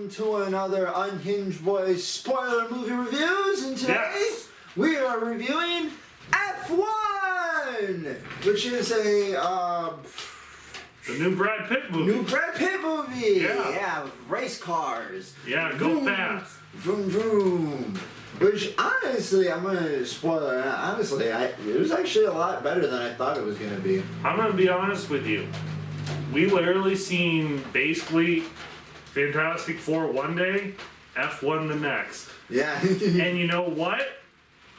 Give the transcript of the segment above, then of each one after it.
welcome to another Unhinged Boys spoiler movie reviews, and today we are reviewing F1, which is a the new Brad Pitt movie. Yeah, with race cars. Yeah, go fast. Vroom vroom. Which honestly, I'm gonna spoil it. Honestly, it was actually a lot better than I thought it was gonna be. I'm gonna be honest with you. We literally seen basically Fantastic Four one day, F1 the next. Yeah. And you know what?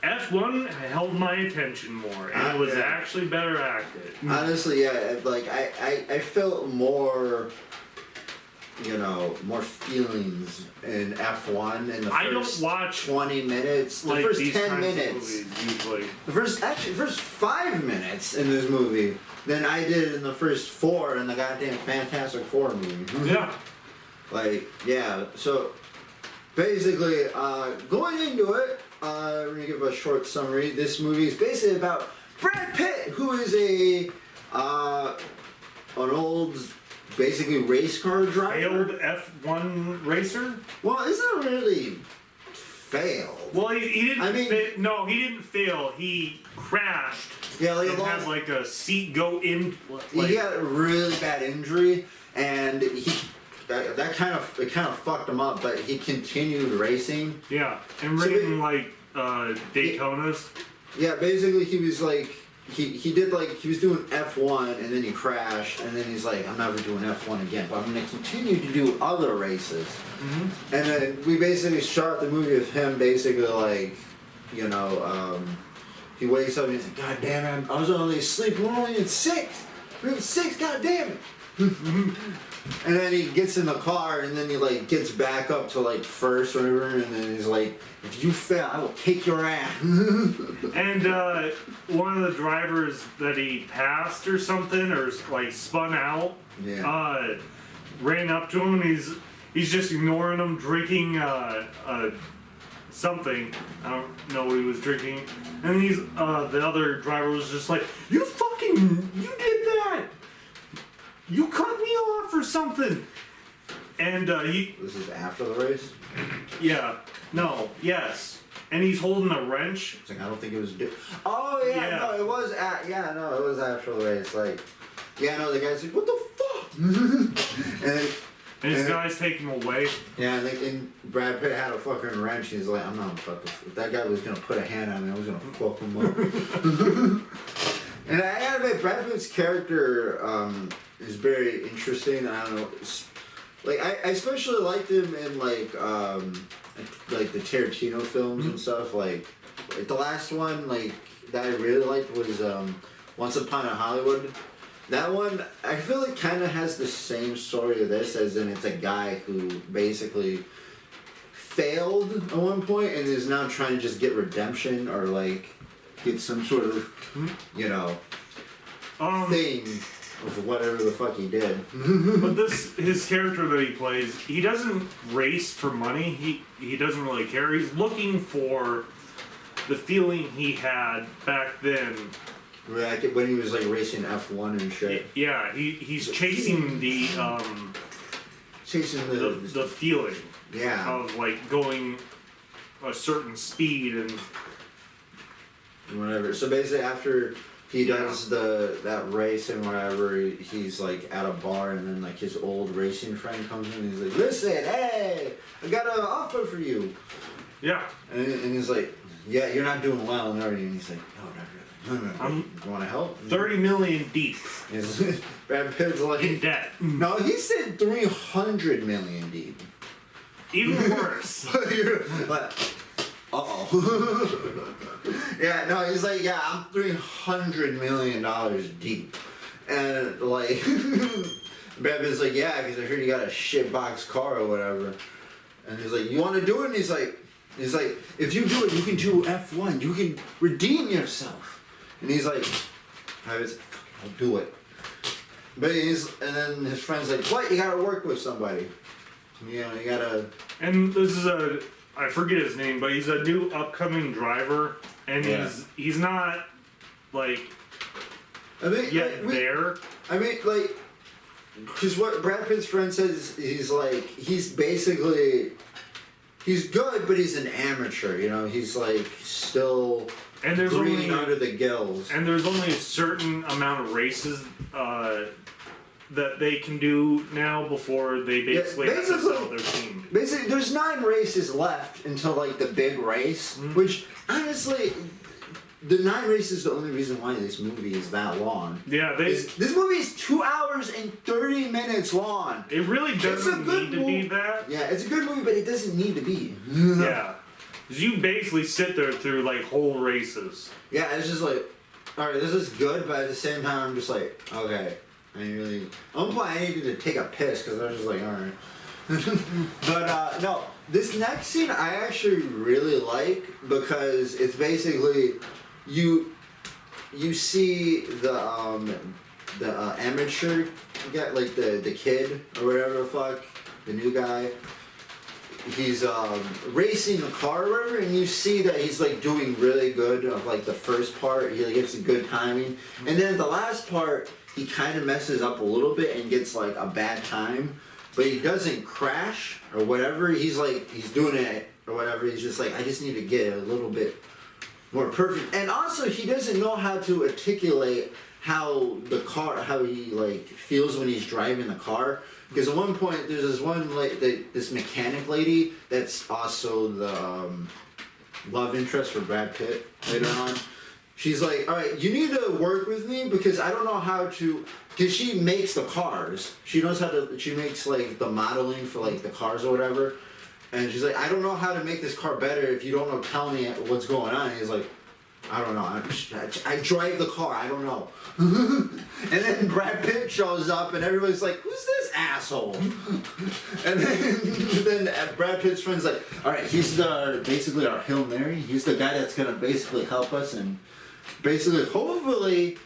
F1 held my attention more, and it was actually better acted. Honestly, yeah, like I felt more, more feelings in F1 in the first don't watch 20 minutes, the like first these 10 kinds minutes, of movies, usually. the first 5 minutes in this movie than I did in the first 4 in the goddamn Fantastic Four movie. Yeah. So basically, going into it, we're gonna give a short summary. This movie is basically about Brad Pitt, who is an old, basically race car driver. Failed F1 racer? Well, it's not really failed. Well, he didn't. I mean, no, he didn't fail. He crashed. Yeah, like and had like a seat go in. He got a really bad injury, and that kind of fucked him up. But he continued racing. Yeah, and ridden like Daytonas. Yeah, basically he was like he did like he was doing F1 and then he crashed and then he's like, I'm never doing F1 again, but I'm gonna continue to do other races. Mm-hmm. And then we basically start the movie with him basically like, he wakes up and he's like, God damn it, I was only asleep, we're only in 6. We're in 6, god damn it. And then he gets in the car and then he like gets back up to like first or whatever, and then he's like, if you fail, I will kick your ass. And one of the drivers that he passed or something, or like spun out, ran up to him and he's just ignoring him, drinking something. I don't know what he was drinking. And the other driver was just like, you did that! You cut me off or something. And This is after the race? Yeah. No. Yes. And he's holding a wrench. It's like, I don't think it was. Oh yeah, no, it was. It was after the race. Like, the guy's like, what the fuck? and his guy's taking him away. Yeah, and Brad Pitt had a fucking wrench. He's like, I'm not fucking. If that guy was gonna put a hand on me, I was gonna fuck him up. And I gotta admit, Brad Pitt's character is very interesting. I don't know. Like I especially liked him in like the Tarantino films and stuff. Like the last one that I really liked was Once Upon a Hollywood. That one I feel like kind of has the same story of this, as in it's a guy who basically failed at one point and is now trying to just get redemption or like get some sort of thing of whatever the fuck he did. But his character that he plays, he doesn't race for money. He doesn't really care. He's looking for the feeling he had back then. Right, when he was like racing F1 and shit. Yeah, he's chasing the feeling. Yeah. Of like going a certain speed and whatever. So basically, after he does that race and whatever, he's like at a bar, and then like his old racing friend comes in and he's like, listen, hey, I got an offer for you. Yeah. And he's like, yeah, you're not doing well and everything. And he's like, no, not really. No. You want to help? 30 million deep. Brad Pitt's like, in debt. No, he said 300 million deep. Even worse. Yeah, no, he's like, yeah, I'm $300 million deep. And like, Brad Pitt's like, yeah, because I heard you got a shitbox car or whatever. And he's like, you want to do it? And he's like, if you do it, you can do F1. You can redeem yourself. And he's like, I'll do it. But and then his friend's like, what? You gotta work with somebody. You gotta. And this is I forget his name, but he's a new upcoming driver, and he's not like there. I mean, because what Brad Pitt's friend says, he's like, he's basically, he's good, but he's an amateur, you know? He's like still and there's breathing only, under the gills. And there's only a certain amount of races that they can do now before they basically have to sell their team. Basically, there's 9 races left until like the big race, which honestly, the 9 races is the only reason why this movie is that long. Yeah, this movie is 2 hours and 30 minutes long. It really doesn't need to be that. Yeah, it's a good movie, but it doesn't need to be. Yeah. You basically sit there through like whole races. Yeah, it's just like, alright, this is good, but at the same time, I'm just like, okay. I really. At one point, I needed to take a piss because I was just like, alright. But no, this next scene I actually really like because it's basically you see the amateur guy, like the kid or whatever the fuck, the new guy. He's racing the car or whatever, and you see that he's like doing really good of like the first part. He like, gets a good timing, and then the last part he kind of messes up a little bit and gets like a bad time, but he doesn't crash or whatever. He's like he's doing it or whatever. He's just like, I just need to get a little bit more perfect, and also he doesn't know how to articulate how he like feels when he's driving the car. Because at one point, there's this one this mechanic lady that's also the love interest for Brad Pitt later on. She's like, all right, you need to work with me because I don't know how to. Because she makes the cars. She knows how to. She makes like the modeling for like the cars or whatever. And she's like, I don't know how to make this car better if you don't know. Tell me what's going on. And he's like, I don't know. I drive the car. I don't know. And then Brad Pitt shows up, and everybody's like, "Who's this asshole?" And then Brad Pitt's friend's like, "All right, he's basically our Hail Mary. He's the guy that's gonna basically help us and basically, hopefully,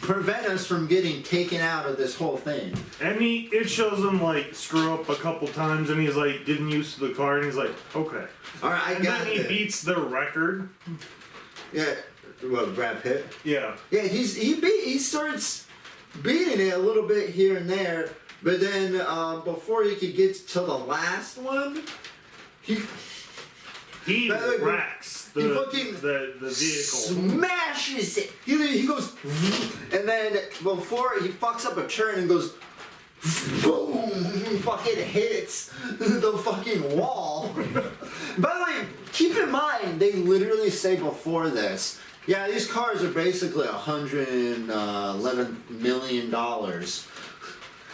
prevent us from getting taken out of this whole thing." And it shows him like screw up a couple times, and he's like getting used to the car, and he's like, "Okay." All right, and then he beats the record. Yeah. What, Brad Pitt? Yeah. Yeah, he starts beating it a little bit here and there, but then before he could get to the last one, he wrecks the vehicle. Smashes it. He goes, and then before he fucks up a turn and goes, boom! Fucking hits the fucking wall. By the way, keep in mind, they literally say before this, yeah, these cars are basically $111 million. So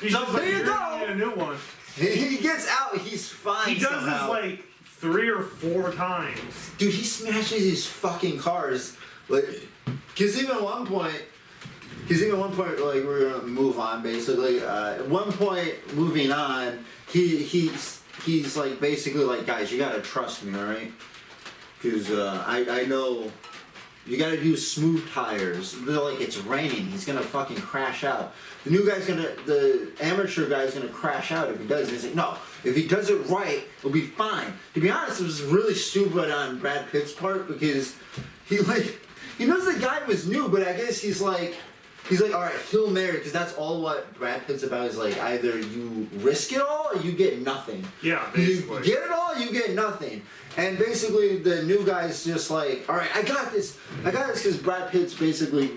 there you go. A new one. He gets out. He's fine. He does somehow. this like 3 or 4 times. Dude, he smashes these fucking cars. Like, cause even at one point, like we're gonna move on. Basically, at one point, moving on, he's like basically like, guys, you gotta trust me, all right? Cause I know. You gotta use smooth tires. They're like, it's raining. He's gonna fucking crash out. The amateur guy's gonna crash out if he does. He's like, no, if he does it right, it'll be fine. To be honest, it was really stupid on Brad Pitt's part because he knows the guy was new, but I guess he's like, all right, Hail Mary, because that's all what Brad Pitt's about is like, either you risk it all or you get nothing. Yeah, basically. You get it all, you get nothing. And basically, the new guy's just like, all right, I got this because Brad Pitt's basically,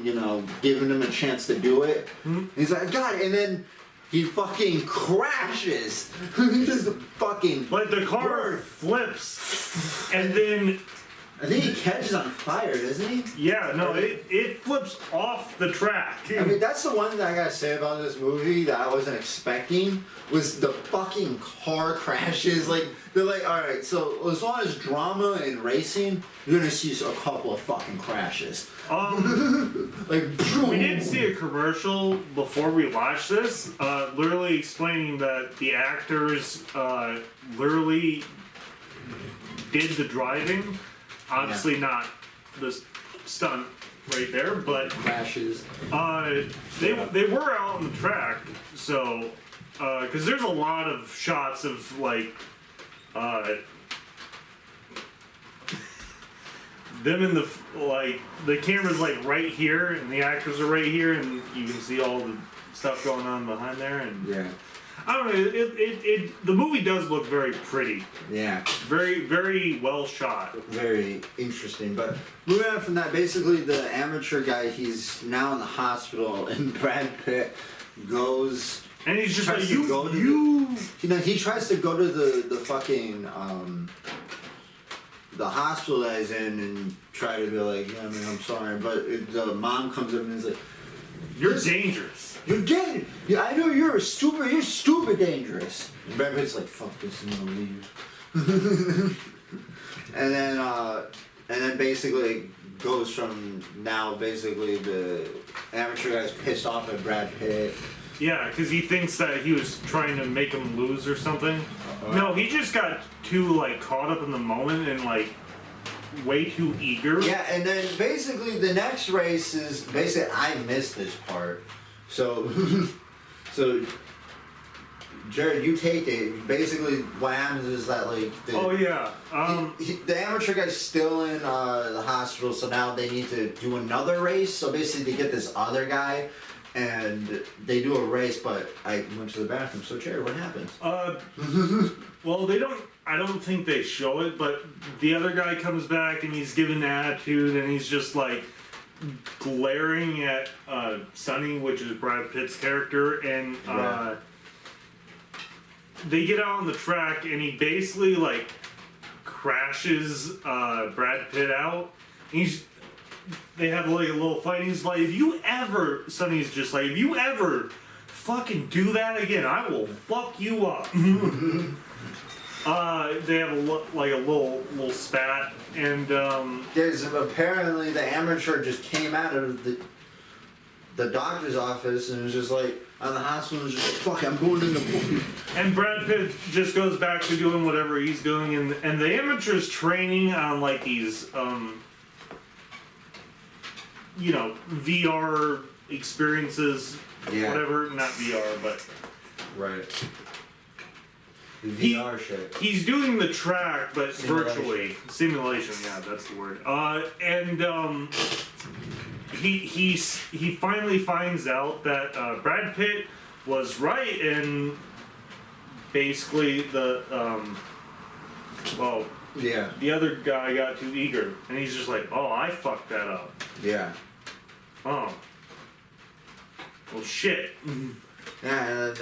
giving him a chance to do it. Mm-hmm. He's like, I got it. And then he fucking crashes. He just fucking. But the car flips, and then. I think he catches on fire, doesn't he? Yeah, no, it flips off the track. I mean, that's the one thing I gotta say about this movie that I wasn't expecting was the fucking car crashes. Like, they're like, alright, so as long as drama and racing, you're gonna see a couple of fucking crashes. Like, boom. We did see a commercial before we watched this, literally explaining that the actors literally did the driving. Obviously not the stunt right there, but crashes. They were out on the track, so because there's a lot of shots of like them in the like the camera's like right here and the actors are right here and you can see all the stuff going on behind there and Yeah. I don't know. The movie does look very pretty. Yeah. Very, very well shot. Very interesting. But moving on from that, basically the amateur guy, he's now in the hospital, and Brad Pitt goes. And he's just like, he tries to go to the fucking the hospital that he's in and try to be like, yeah, I mean, I'm sorry, but the mom comes up and is like, you're dangerous. You're dangerous. Yeah, I know you're stupid dangerous. And Brad Pitt's like, fuck this, and I'm gonna leave. and then basically goes from now basically the amateur guy's pissed off at Brad Pitt. Yeah, because he thinks that he was trying to make him lose or something. No, he just got too like caught up in the moment and like way too eager. Yeah, and then basically the next race is basically I missed this part. So Jared, you take it. Basically, what happens is that like the amateur guy's still in the hospital, so now they need to do another race. So basically, they get this other guy, and they do a race. But I went to the bathroom. So Jared, what happens? Well, they don't. I don't think they show it, but the other guy comes back and he's giving attitude, and he's just like glaring at Sonny, which is Brad Pitt's character, and they get out on the track, and he basically like crashes Brad Pitt out. They have like a little fight. And he's like, Sonny's just like, if you ever fucking do that again, I will fuck you up. They have a little spat, and there's apparently the amateur just came out of the doctor's office and was just like on the hospital, was just like, fuck, I'm going in the pool. And Brad Pitt just goes back to doing whatever he's doing, and the amateur's training on like these VR experiences, whatever, not VR, but right. VR shit. He's doing the track, but virtually. Simulation, yeah, that's the word. He finally finds out that Brad Pitt was right, and basically the other guy got too eager, and he's just like, oh, I fucked that up. Yeah. Oh. Well, shit. Yeah,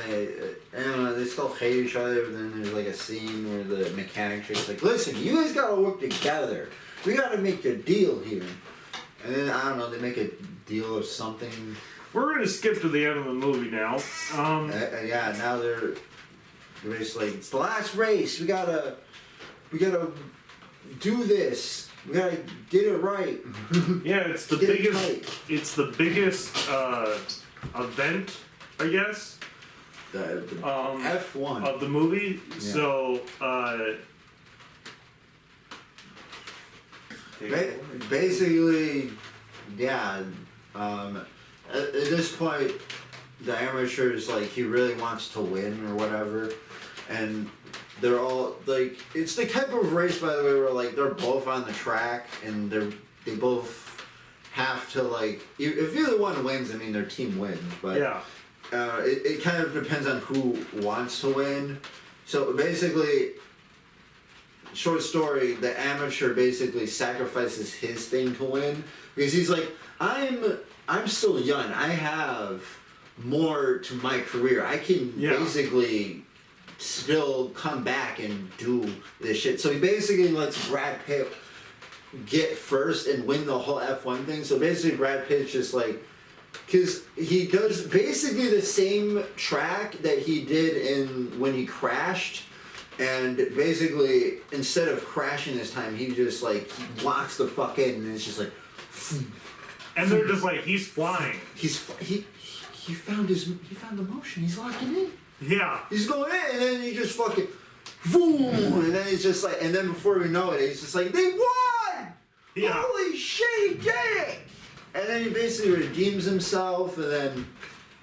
and they still hate each other, but then there's like a scene where the mechanic chick's like, listen, you guys gotta work together. We gotta make a deal here. And then, I don't know, they make a deal of something. We're gonna skip to the end of the movie now. Yeah, now they're just like, it's the last race. We gotta do this. We gotta get it right. Yeah, it's the biggest event, I guess. The F1 of the movie. Yeah. So basically, yeah. At this point, the amateur is like, he really wants to win or whatever, and they're all like, it's the type of race, by the way, where like they're both on the track and they both have to like, if either one wins, I mean their team wins, but yeah. It kind of depends on who wants to win. So basically, short story, the amateur basically sacrifices his thing to win, because he's like, I'm still young. I have more to my career. I can basically still come back and do this shit. So he basically lets Brad Pitt get first and win the whole F1 thing. So basically Brad Pitt's just like, because he does basically the same track that he did when he crashed, and basically instead of crashing this time, he just like, he locks the fuck in, and it's just like, and they're just like, he's flying. He found the motion. He's locking in. Yeah. He's going in, and then he just fucking, boom, and then he's just like, and then before we know it, he's just like, they won! Yeah. Holy shit, he did it! And then he basically redeems himself, and then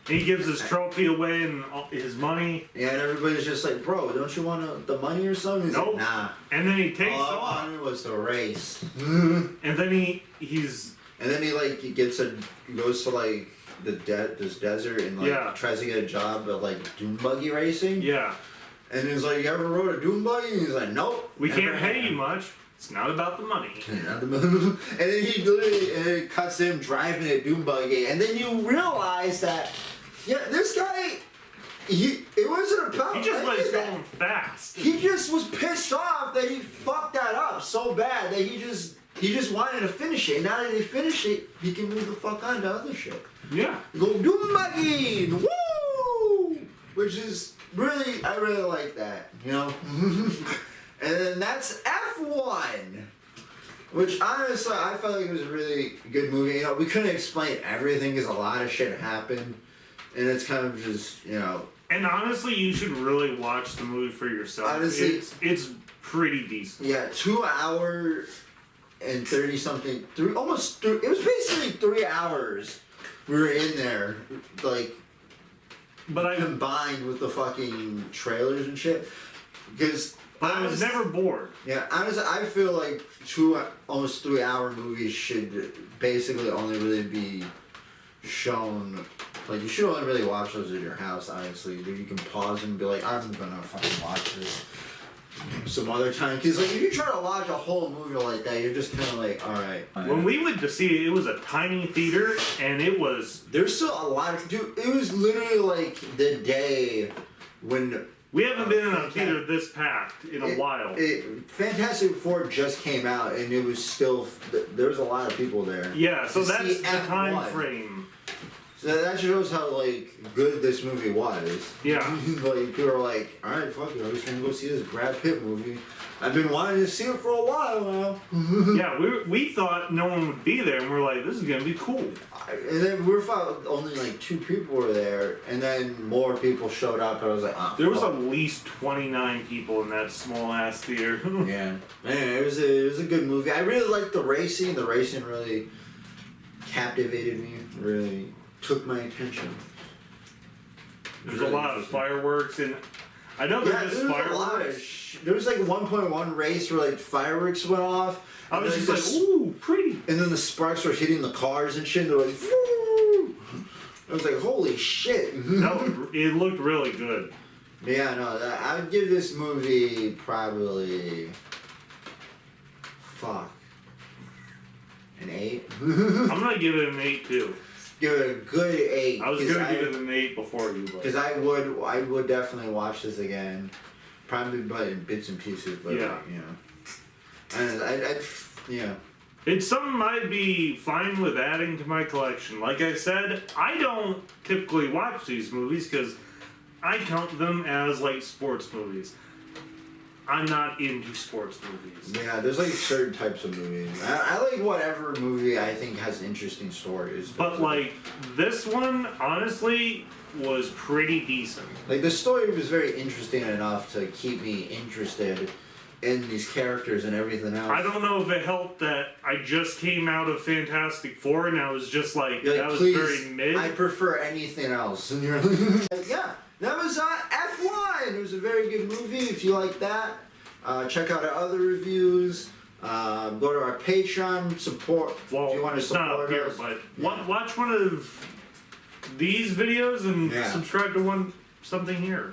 He gives his trophy away and his money. Yeah, and everybody's just like, bro, don't you want the money or something? He's Nope. like, nah. And then he takes All off. I wanted was the race. And then he's. And then he goes to like this desert and like tries to get a job at like dune buggy racing. Yeah. And he's like, you ever rode a dune buggy? And he's like, nope. We can't pay you much. It's not about the money. And then he literally and it cuts him driving a dune buggy, and then you realize that this guy, it wasn't about. He just was going fast. He just was pissed off that he fucked that up so bad that he just wanted to finish it. And now that he finished it, he can move the fuck on to other shit. Yeah. Go dune buggy, woo! Which is really, I really like that, you know. And then that's F1, which honestly I felt like it was a really good movie. You know, we couldn't explain everything because a lot of shit happened, and it's kind of just, you know. And honestly, you should really watch the movie for yourself. Honestly, it's pretty decent. Yeah, 2 hour and 30 something, it was basically 3 hours. We were in there, like, but combined with the fucking trailers and shit, because. I was never bored. Yeah, honestly, I feel like almost 3 hour movies should basically only really be shown. Like, you should only really watch those at your house, honestly. You can pause and be like, I'm gonna fucking watch this some other time. Because, like, if you try to watch a whole movie like that, you're just kind of like, alright. When we went to see it, it was a tiny theater, and it was. There's still a lot of. Dude, it was literally like the day when. We haven't been in a theater this packed in a while. Fantastic Four just came out, and it was still there was a lot of people there. Yeah, so that's the time frame. So that shows how like good this movie was. Yeah, like people are like, all right, fuck it, I'm just gonna go see this Brad Pitt movie. I've been wanting to see it for a while now. Yeah, we thought no one would be there, and we're like, this is gonna be cool. And then we found only like 2 people were there, and then more people showed up, and I was like, oh, there was at least 29 people in that small ass theater. Yeah, man, it was a good movie. I really liked the racing. The racing really captivated me. Really took my attention. There's a lot of fireworks, and I know there's fireworks. There was like 1.1 race where like fireworks went off. I was just like, ooh, pretty. And then the sparks were hitting the cars and shit. And they're like, woo! I was like, holy shit. No, it looked really good. Yeah, no, I would give this movie probably, an 8. I'm gonna give it an 8 too. Give it a good 8. I was gonna give it an 8 before you. Because I would definitely watch this again, probably but in bits and pieces. But yeah, you know, and yeah. It's something I'd be fine with adding to my collection. Like I said, I don't typically watch these movies because I count them as like sports movies. I'm not into sports movies. Yeah, there's like certain types of movies. I like whatever movie I think has interesting stories. But like this one, honestly, was pretty decent. Like the story was very interesting enough to keep me interested in these characters and everything else. I don't know if it helped that I just came out of Fantastic Four and I was just like, that was very mid. I prefer anything else. And you're like, yeah, that was F1. It was a very good movie. If you like that, check out our other reviews. Go to our Patreon, support. Well, if you want to it's support not up here, us. but Yeah. watch one of these videos and Yeah. subscribe to something here.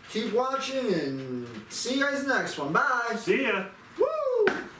Keep watching and see you guys next one. Bye. See ya.